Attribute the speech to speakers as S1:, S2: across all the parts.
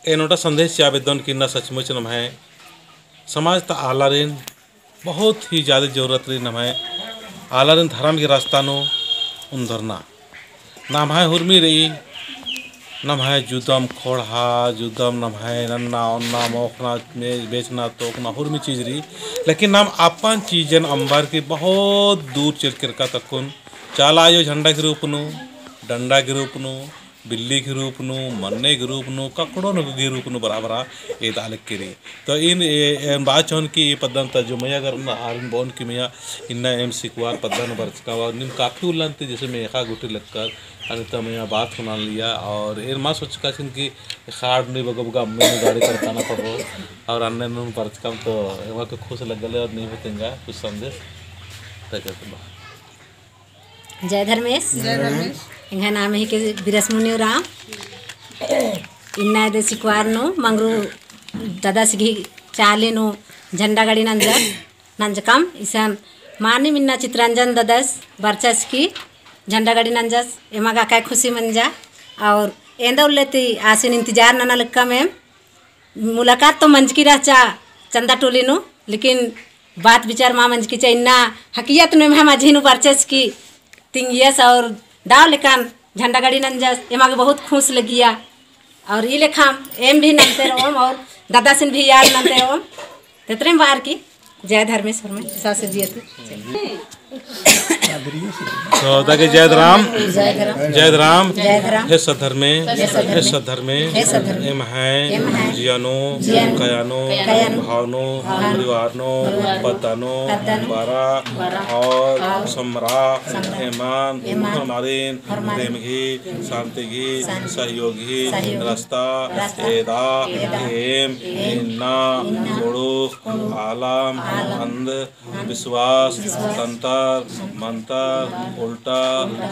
S1: एनोटा संदेश आवेदन की न सचमुच नम है समाज ता आला रेन बहुत ही ज़्यादा जरूरत रही नम है आला रेन धर्म के रास्ता नो उधरना नम है हुर्मी रही नम है जुदम खोड़ा जुदम नम है नन्ना उन्ना मोखना बेचना तोकना हुर्मी चीज़ रही लेकिन नाम अपन चीज़न अंबर की बहुत दूर चल कर का तकुन चाला आयो झंडा के रूप नु डंडा के रूप नु बिल्ली के रूप नु मन्ने के रूप नु ककड़ों के रूप नु बराबर ये दालक के रही तो इन बात चौन की ये पद्धन जो मैया अगर आर्न बोन की मैया इन्ना एम सिकवार पद्धन बरचका निम काफ़ी उल्लंते जैसे मैं एका गुटी लगकर आणि तो मैया बात सुना लिया और इन माँ सोच का कि खाड़ नहीं बगा अम्मे गाड़ी करताना पड़ो और अन्य नून बरचकम तो वहाँ को खुश लग गए और नहीं होतेंगा कुछ संदेश तक
S2: जय धर्मेश इंगा नाम है कि बिरसमुनि राम इन्ना दे सिकवार नो मंगरू दादा सिगी चाली नो झंडा गाड़ी नंजकम इसान मानी मिन्ना चित्रंजन ददस बरचस की झंडा गाड़ी नंजस एमागा काय खुशी मंजा और एंदा उल्लेती आसिन इंतजार नना लक्का में मुलाकात तो मंज की रह चा चंदा टोली नो लेकिन बात विचार माँ मंज की चा इन्ना हकीयत में हम अजीनु बरचस की तिंगियस और डाव लेकान झंडा गाड़ी नंजस एमागे बहुत खुश लगिया और ये लेखाम एम भी नंते रोम और दादा सिन भी याद नंते रोम तेतरे बार की जय धर्मेश्वर में सास जियत
S1: तो ताकि जय राम हे सधर्मे एम है जियानो कयानो भावनो परिवारनो पतानो बारा और समरा एमान हमारीन प्रेम घी शांति घी सहयोगी रास्ता एदा एम इन्ना जोड़ो आलम अंध विश्वास तंत्र मंतर उल्टा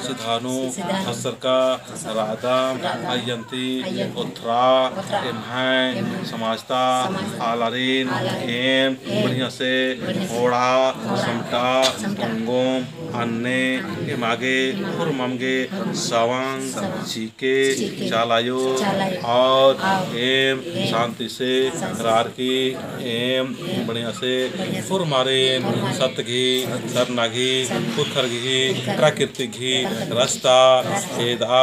S1: सिधानु हसरका राधाम अयंती उत्तरा एम समाजता आलारीन एम बढ़िया से ओढ़ा समटा अंगोम अन्ने एम आगे और ममगे सवांग चीके चालायो और एम शांति से रार की एम बढ़िया से फुर मारे सत्य घी सरना घी पुखर घी प्राकृतिक घी रास्ता एदा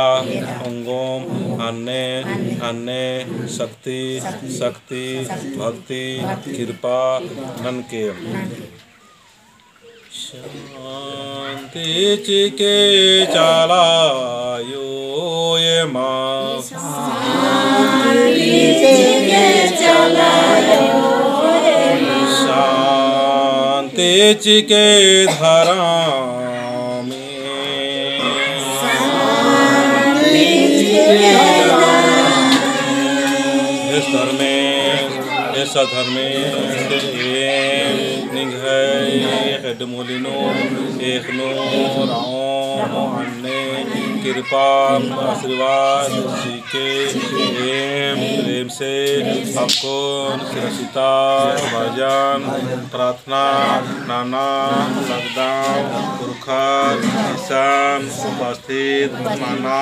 S1: अंगोम अन्य शक्ति भक्ति कृपा ननके शांति चिके चालायो ये माँ शांति चिके धरा धर्मे निघे हेडमोलिनो एकनो राओ अन्ने कृपा आशीर्वाद सीखे एम प्रेम से आपको सुरक्षिता भजन प्रार्थना नाना लगदाम पुरखर ईशान उपस्थित माना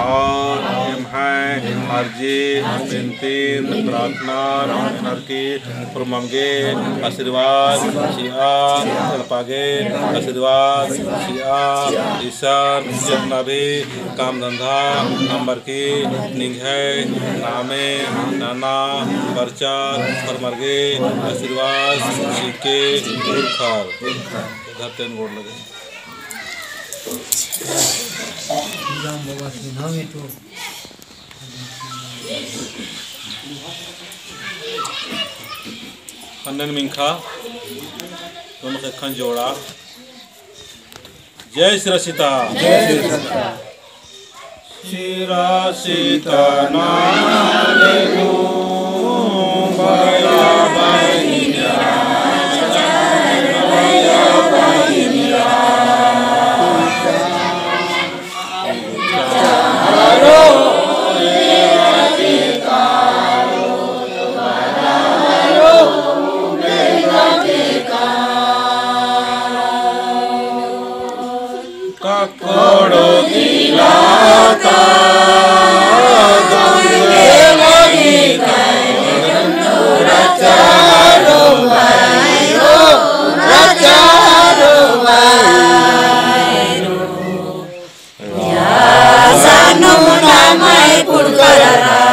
S1: और एम है अर्जी बिनतीन प्रार्थना नरकी पुरमंगे आशीर्वाद शिया पागे आशीर्वाद शिया ईशान जितना भी काम धंधा नंबर की निघे नामे नाना प्रचार परमर्गे आशीर्वाद सीखे पुरखर घर तेन बोर्ड लगे खंडन मिंखा दोनों से खन जोड़ा जय श्री सीता शिरा सीता नाले को बया बहिनिया ककोड़ो दिलाता
S3: पुणकररा